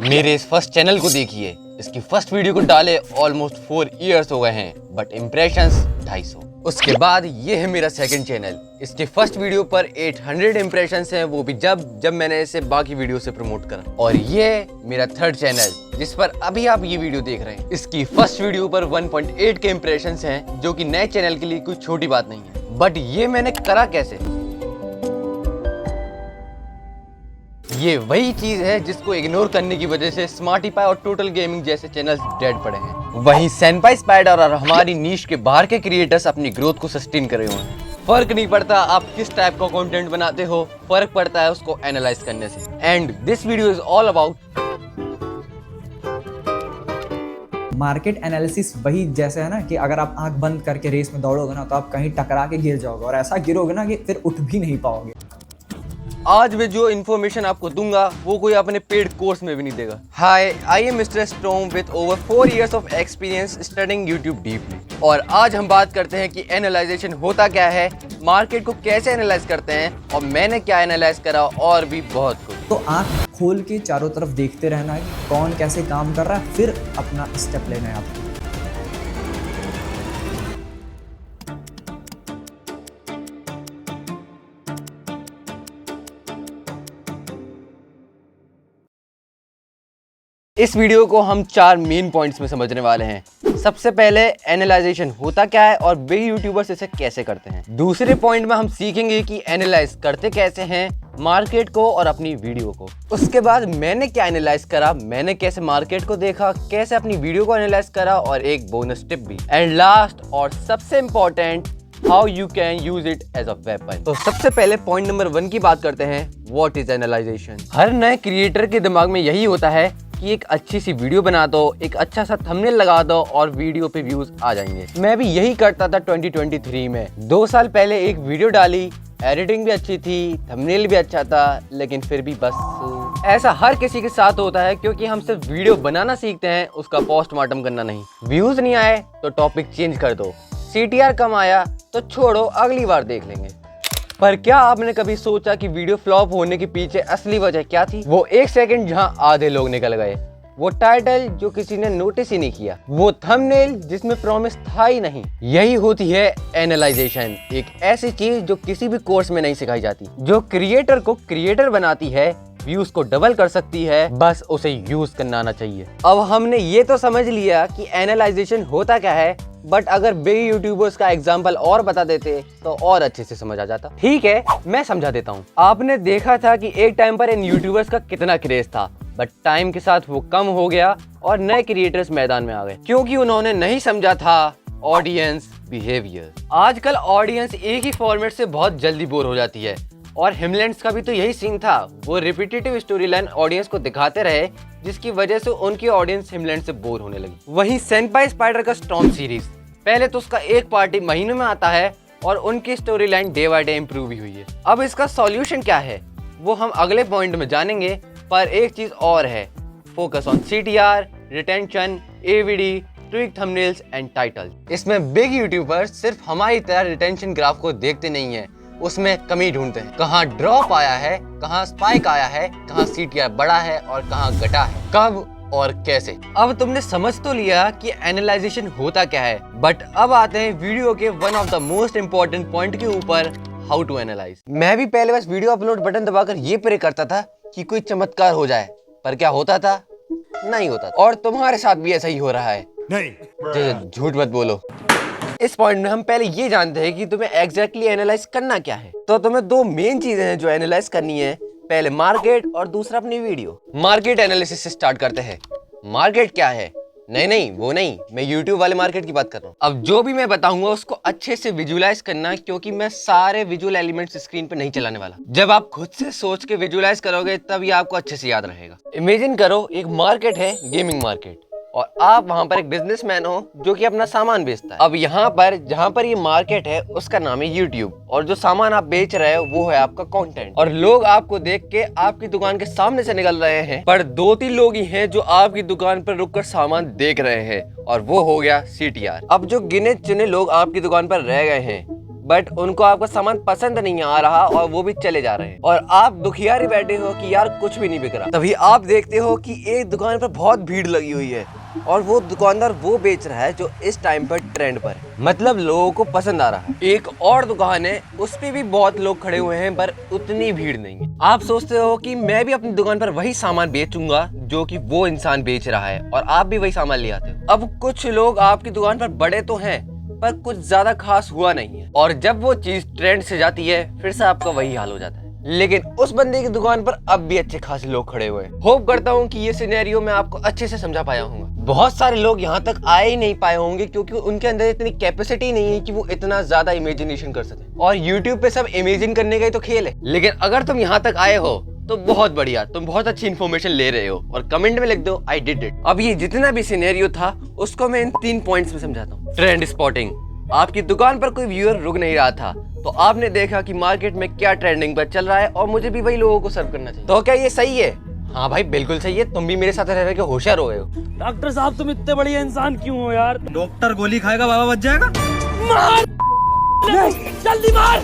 मेरे इस first channel को देखिए, इसकी फर्स्ट वीडियो को डाले ऑलमोस्ट 4 इयर्स हो गए हैं, बट इम्प्रेशंस 250। उसके बाद ये है मेरा सेकंड चैनल, इसके फर्स्ट वीडियो पर 800 इम्प्रेशंस हैं, वो भी जब मैंने इसे बाकी वीडियो से प्रमोट करा। और ये मेरा थर्ड चैनल जिस पर अभी आप ये वीडियो देख रहे हैं, इसकी फर्स्ट वीडियो पर 1.8 के इम्प्रेशंस हैं, जो कि नए चैनल के लिए कोई छोटी बात नहीं है। बट ये मैंने करा कैसे? ये वही चीज है जिसको इग्नोर करने की वजह से स्मार्टिफाई और टोटल गेमिंग जैसे चैनल्स डेड पड़े हैं। वहीं सेनपाई स्पाइडर और हमारी नीश के बाहर के क्रिएटर्स अपनी ग्रोथ को सस्टेन करे हुए हैं। फर्क नहीं पड़ता आप किस टाइप का कंटेंट बनाते हो, फर्क पड़ता है उसको एनालाइज करने से। And this video is all about market analysis. वही जैसे है ना कि अगर आप आंख बंद करके रेस में दौड़ोगे ना तो आप कहीं टकरा के गिर जाओगे और ऐसा गिरोगे ना कि फिर उठ भी नहीं पाओगे। आज मैं जो इन्फॉर्मेशन आपको दूंगा वो कोई अपने पेड कोर्स में भी नहीं देगा। Hi, I am mister storm with over 4 years of experience studying YouTube deeply. और आज हम बात करते हैं कि एनालाइजेशन होता क्या है, मार्केट को कैसे एनालाइज करते हैं, और मैंने क्या एनालाइज करा, और भी बहुत कुछ। तो आंख खोल के चारों तरफ देखते रहना है कि कौन कैसे काम कर रहा है, फिर अपना स्टेप लेना है आपको। इस वीडियो को हम 4 मेन पॉइंट्स में समझने वाले हैं। सबसे पहले एनालाइजेशन होता क्या है और बिग यूट्यूबर्स इसे कैसे करते हैं। दूसरे पॉइंट में हम सीखेंगे कि एनालाइज करते कैसे हैं मार्केट को और अपनी वीडियो को। उसके बाद मैंने क्या एनालाइज करा, मैंने कैसे मार्केट को देखा, कैसे अपनी वीडियो को एनालाइज करा, और एक बोनस टिप भी। एंड लास्ट और सबसे important, how you can use it as a weapon. तो सबसे पहले पॉइंट नंबर 1 की बात करते हैं, व्हाट इज एनालाइजेशन। हर नए क्रिएटर के दिमाग में यही होता है कि एक अच्छी सी वीडियो बना दो, एक अच्छा सा थंबनेल लगा दो और वीडियो पे व्यूज आ जाएंगे। मैं भी यही करता था 2023 में। 2 साल पहले एक वीडियो डाली, एडिटिंग भी अच्छी थी, थंबनेल भी अच्छा था, लेकिन फिर भी बस। ऐसा हर किसी के साथ होता है, क्योंकि हम सिर्फ वीडियो बनाना सीखते हैं, उसका पोस्टमार्टम करना नहीं। व्यूज नहीं आए तो टॉपिक चेंज कर दो, CTR कम आया तो छोड़ो, अगली बार देख लेंगे। पर क्या आपने कभी सोचा कि वीडियो फ्लॉप होने के पीछे असली वजह क्या थी? वो 1 सेकंड जहां आधे लोग निकल गए, वो टाइटल जो किसी ने नोटिस ही नहीं किया, वो थंबनेल जिसमें प्रॉमिस था ही नहीं। यही होती है एनालाइजेशन, एक ऐसी चीज जो किसी भी कोर्स में नहीं सिखाई जाती, जो क्रिएटर को क्रिएटर बनाती है, व्यूज को डबल कर सकती है, बस उसे यूज करना आना चाहिए। अब हमने ये तो समझ लिया कि एनालाइजेशन होता क्या है, बट अगर बिग यूट्यूबर्स का एग्जांपल और बता देते तो और अच्छे से समझ आ जाता। ठीक है, मैं समझा देता हूँ। आपने देखा था कि एक टाइम पर इन यूट्यूबर्स का कितना क्रेज था, बट टाइम के साथ वो कम हो गया और नए क्रिएटर्स मैदान में आ गए, क्योंकि उन्होंने नहीं समझा था ऑडियंस बिहेवियर। आजकल ऑडियंस एक ही फॉर्मेट से बहुत जल्दी बोर हो जाती है, और हिमलैंड्स का भी तो यही सीन था। वो रिपीटेटिव स्टोरी लाइन ऑडियंस को दिखाते रहे, जिसकी वजह से उनकी ऑडियंस हिमलैंड से बोर होने लगी। वहीं सेनपाई स्पाइडर का स्टॉर्म सीरीज, पहले तो उसका एक पार्टी महीनों में आता है और उनकी story line day by day improve भी हुई है। अब इसका सॉल्यूशन क्या है वो हम अगले पॉइंट में जानेंगे, पर एक चीज और है, focus on CTR, retention, AVD, tweak thumbnails and title. इसमें बिग यूट्यूबर्स सिर्फ हमारी तरह रिटेंशन ग्राफ को देखते नहीं है, उसमें कमी ढूंढते हैं। कहाँ ड्रॉप आया है, कहाँ स्पाइक आया है, कहाँ CTR बढ़ा है और कहाँ घटा है, कब और कैसे। अब तुमने समझ तो लिया कि एनालाइजेशन होता क्या है, बट अब आते हैं वीडियो के one of the most important point के ऊपर, हाउ टू एनालाइज। मैं भी पहले बस वीडियो अपलोड बटन दबाकर ये प्रे करता था कि कोई चमत्कार हो जाए, पर क्या होता था? नहीं होता। और तुम्हारे साथ भी ऐसा ही हो रहा है। नहीं, झूठ मत बोलो। इस पॉइंट में हम पहले ये जानते हैं कि तुम्हें एग्जैक्टली एनालाइज करना क्या है। तो तुम्हें 2 मेन चीजें हैं जो एनालाइज करनी है, पहले मार्केट और दूसरा अपनी वीडियो। मार्केट एनालिसिस से स्टार्ट करते हैं। मार्केट क्या है? नहीं, वो नहीं, मैं YouTube वाले मार्केट की बात कर रहा हूँ। अब जो भी मैं बताऊंगा उसको अच्छे से विजुअलाइज करना, क्योंकि मैं सारे विजुअल एलिमेंट्स स्क्रीन पे नहीं चलाने वाला। जब आप खुद से सोच के विजुअलाइज करोगे तभी आपको अच्छे से याद रहेगा। इमेजिन करो एक मार्केट है, गेमिंग मार्केट, और आप वहां पर एक बिजनेसमैन हो जो कि अपना सामान बेचता है। अब यहाँ पर जहाँ पर ये मार्केट है उसका नाम है YouTube, और जो सामान आप बेच रहे हो वो है आपका कंटेंट। और लोग आपको देख के आपकी दुकान के सामने से निकल रहे हैं, पर 2-3 लोग ही हैं जो आपकी दुकान पर रुककर सामान देख रहे हैं, और वो हो गया CTR। अब जो गिने चुने लोग आपकी दुकान पर रह गए हैं बट उनको आपका सामान पसंद नहीं आ रहा और वो भी चले जा रहे हैं और आप दुखियारी बैठे हो कि यार कुछ भी नहीं बिक रहा। तभी आप देखते हो कि एक दुकान पर बहुत भीड़ लगी हुई है और वो दुकानदार वो बेच रहा है जो इस टाइम पर ट्रेंड पर है, मतलब लोगों को पसंद आ रहा है। एक और दुकान है, उस पे भी बहुत लोग खड़े हुए हैं पर उतनी भीड़ नहीं है। आप सोचते हो कि मैं भी अपनी दुकान पर वही सामान बेचूंगा जो कि वो इंसान बेच रहा है और आप भी वही सामान ले आते हो। अब कुछ लोग आपकी दुकान पर बड़े तो हैं पर कुछ ज्यादा खास हुआ नहीं है और जब वो चीज ट्रेंड से जाती है फिर से आपका वही हाल हो जाता है। लेकिन उस बंदे की दुकान पर अब भी अच्छे खासे लोग खड़े हुए हैं। होप करता हूँ कि ये सिनेरियो मैं आपको अच्छे से समझा पाया हूँ। बहुत सारे लोग यहाँ तक आए ही नहीं पाए होंगे क्योंकि उनके अंदर इतनी कैपेसिटी नहीं है कि वो इतना ज्यादा इमेजिनेशन कर सके और यूट्यूब पे सब इमेजिन करने का ही तो खेल है। लेकिन अगर तुम यहाँ तक आए हो तो बहुत बढ़िया, तुम बहुत अच्छी इन्फॉर्मेशन ले रहे हो और कमेंट में लिख दो आई डिड इट। अब ये जितना भी सिनेरियो था उसको मैं इन 3 पॉइंट्स में समझाता हूँ। ट्रेंड स्पॉटिंग, आपकी दुकान पर कोई व्यूअर रुक नहीं रहा था तो आपने देखा कि मार्केट में क्या ट्रेंडिंग पर चल रहा है और मुझे भी वही लोगों को सर्व करना चाहिए। तो क्या ये सही है? हाँ भाई बिल्कुल सही है, तुम भी मेरे साथ रह के होशियार हो गए हो। डॉक्टर साहब तुम इतने बढ़िया इंसान क्यों हो यार? डॉक्टर गोली खाएगा बाबा बच जाएगा। मार जल्दी मार।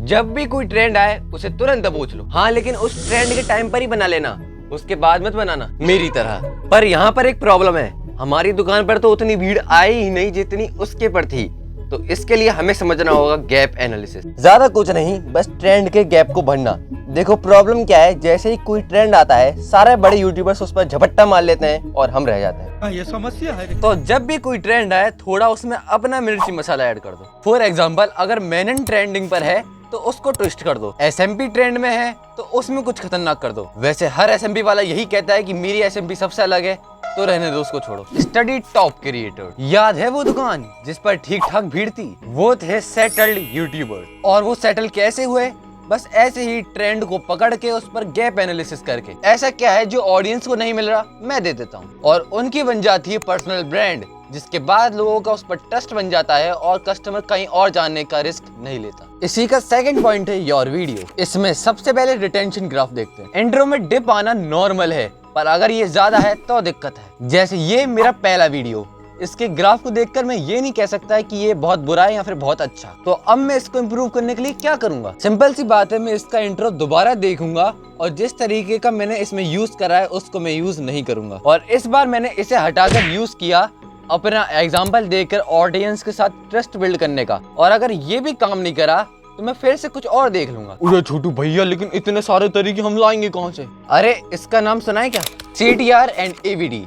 जब भी कोई ट्रेंड आए उसे तुरंत दबोच लो। हाँ लेकिन उस ट्रेंड के टाइम पर ही बना लेना, उसके बाद मत बनाना मेरी तरह। पर यहाँ पर एक प्रॉब्लम है, हमारी दुकान पर तो उतनी भीड़ आई ही नहीं जितनी उसके पर थी। तो इसके लिए हमें समझना होगा गैप एनालिसिस। ज्यादा कुछ नहीं, बस ट्रेंड के गैप को भरना। देखो प्रॉब्लम क्या है, जैसे ही कोई ट्रेंड आता है सारे बड़े यूट्यूबर्स उस पर झपट्टा मार लेते हैं और हम रह जाते हैं। ये समस्या है। तो जब भी कोई ट्रेंड आए थोड़ा उसमें अपना मिर्ची मसाला ऐड कर दो। फॉर एग्जाम्पल अगर मेनन ट्रेंडिंग पर है तो उसको ट्विस्ट कर दो। एसएमपी ट्रेंड में है तो उसमें कुछ खतरनाक कर दो। वैसे हर एसएमपी वाला यही कहता है कि मेरी एसएमपी सबसे अलग है, तो रहने दो उसको, छोड़ो। स्टडी टॉप क्रिएटर, याद है वो दुकान जिस पर ठीक ठाक भीड़ थी? वो थे सेटल्ड यूट्यूबर। और वो सेटल कैसे हुए? बस ऐसे ही ट्रेंड को पकड़ के उस पर गैप एनालिसिस करके। ऐसा क्या है जो ऑडियंस को नहीं मिल रहा, मैं दे देता हूँ और उनकी बन जाती है पर्सनल ब्रांड, जिसके बाद लोगों का उस पर ट्रस्ट बन जाता है और कस्टमर कहीं और जानने का रिस्क नहीं लेता। इसी का सेकंड पॉइंट है योर वीडियो। इसमें सबसे पहले रिटेंशन ग्राफ देखते हैं। इंट्रो में डिप आना नॉर्मल है पर अगर ये ज्यादा है तो दिक्कत है। जैसे ये मेरा पहला वीडियो, इसके ग्राफ को देखकर मैं ये नहीं कह सकता कि ये बहुत बुरा है या फिर बहुत अच्छा। तो अब मैं इसको इम्प्रूव करने के लिए क्या करूंगा? सिंपल सी बात है, मैं इसका इंट्रो दोबारा देखूंगा और जिस तरीके का मैंने इसमें यूज करा है उसको मैं यूज नहीं करूंगा। और इस बार मैंने इसे हटाकर यूज किया अपना एग्जाम्पल देकर ऑडियंस के साथ ट्रस्ट बिल्ड करने का। और अगर ये भी काम नहीं करा तो मैं फिर से कुछ और देख लूंगा। अरे छोटू भैया, लेकिन इतने सारे तरीके हम लाएंगे कहाँ से? अरे इसका नाम सुना है क्या? CTR and AVD।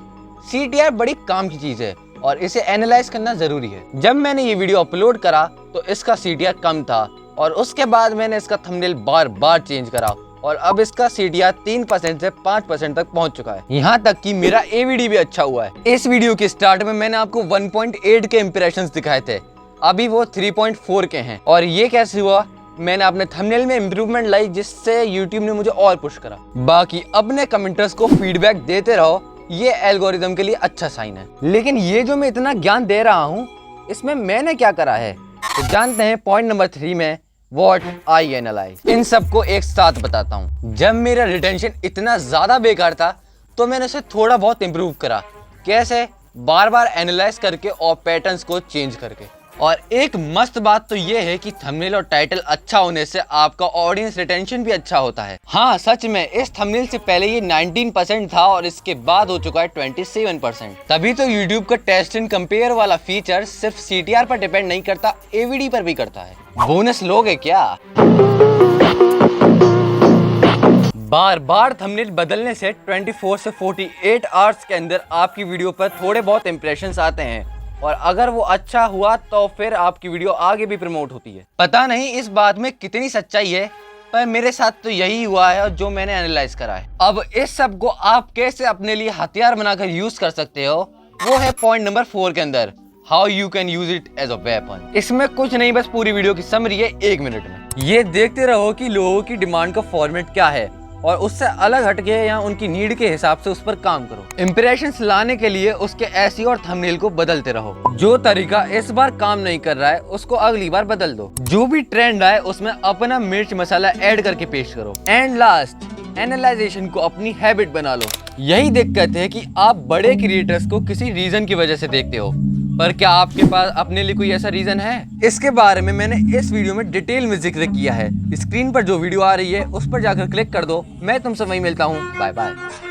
CTR बड़ी काम की चीज है और इसे एनालाइज करना जरूरी है। जब मैंने ये वीडियो अपलोड करा तो इसका CTR कम था और उसके बाद मैंने इसका थंबनेल बार बार चेंज करा और अब इसका CTR 3% से 5% तक पहुंच चुका है। यहाँ तक कि मेरा AVD भी अच्छा हुआ है। इस वीडियो के स्टार्ट में मैंने आपको 1.8 के इंप्रेशंस दिखाए थे, अभी वो 3.4 के हैं। और ये कैसे हुआ? मैंने अपने थंबनेल में इम्प्रूवमेंट लाई जिससे YouTube ने मुझे और पुश करा। बाकी अपने कमेंटर्स को फीडबैक देते रहो, ये एल्गोरिदम के लिए अच्छा साइन है। लेकिन ये जो मैं इतना ज्ञान दे रहा हूँ इसमें मैंने क्या करा है तो जानते हैं। पॉइंट नंबर 3 में व्हाट आई एनालाइज। इन सबको एक साथ बताता हूँ। जब मेरा रिटेंशन इतना ज्यादा बेकार था तो मैंने उसे थोड़ा बहुत इम्प्रूव करा। कैसे? बार बार एनालाइज करके और पैटर्न्स को चेंज करके। और एक मस्त बात तो ये है कि थंबनेल और टाइटल अच्छा होने से आपका ऑडियंस रिटेंशन भी अच्छा होता है। हाँ सच में, इस थंबनेल से पहले ये 19% था और इसके बाद हो चुका है 27%। तभी तो YouTube का टेस्ट एंड कंपेयर वाला फीचर सिर्फ CTR पर डिपेंड नहीं करता, AVD पर भी करता है। बोनस लोगे क्या? बार बार थंबनेल बदलने से 24 से 48 आवर्स के अंदर आपकी वीडियो पर थोड़े बहुत इंप्रेशंस आते हैं और अगर वो अच्छा हुआ तो फिर आपकी वीडियो आगे भी प्रमोट होती है। पता नहीं इस बात में कितनी सच्चाई है पर मेरे साथ तो यही हुआ है और जो मैंने एनालाइज करा है। अब इस सब को आप कैसे अपने लिए हथियार बनाकर यूज कर सकते हो वो है पॉइंट नंबर 4 के अंदर, how you can use it as a weapon. इसमें कुछ नहीं, बस पूरी वीडियो की समरी है 1 मिनट में। ये देखते रहो कि लोगों की डिमांड का फॉर्मेट क्या है और उससे अलग हटके या उनकी नीड के हिसाब से उस पर काम करो। इंप्रेशंस लाने के लिए उसके एसईओ और थंबनेल को बदलते रहो। जो तरीका इस बार काम नहीं कर रहा है उसको अगली बार बदल दो। जो भी ट्रेंड आए उसमें अपना मिर्च मसाला ऐड करके पेश करो। एंड लास्ट, एनालाइजेशन को अपनी हैबिट बना लो। यही दिक्कत है कि आप बड़े क्रिएटर्स को किसी रीजन की वजह से देखते हो पर क्या आपके पास अपने लिए कोई ऐसा रीजन है? इसके बारे में मैंने इस वीडियो में डिटेल में जिक्र किया है। स्क्रीन पर जो वीडियो आ रही है उस पर जाकर क्लिक कर दो। मैं तुमसे वहीं मिलता हूँ। Bye bye.